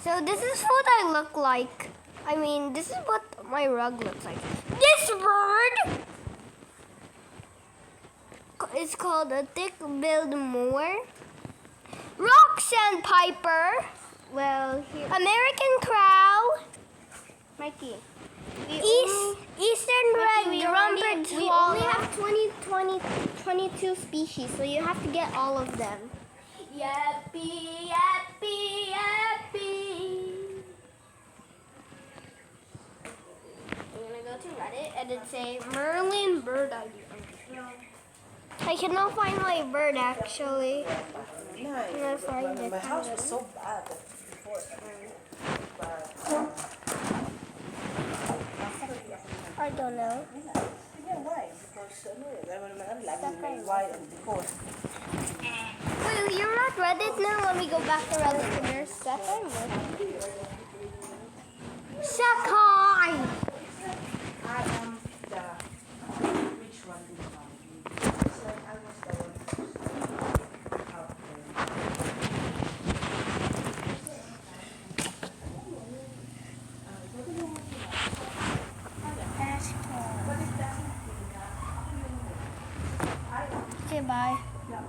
So this is what I look like. I mean, this is what my rug looks like. This bird is called a thick-billed moor. Rock sandpiper. Well, here. American crow. Mikey. Eastern red-rumpered We swallow. only have 22 species, so you have to get all of them. Yappy, yappy, yappy. I'm gonna go to Reddit and then say Merlin bird idea. I cannot find my bird actually. Nice. I'm gonna find it. My house was so bad before. I don't know. Yeah, why? Because why and because. Wait, you're not Reddit now? Let me go back to Reddit. There's second. Sakai! I am the which one is so I was the one out Okay, bye. there.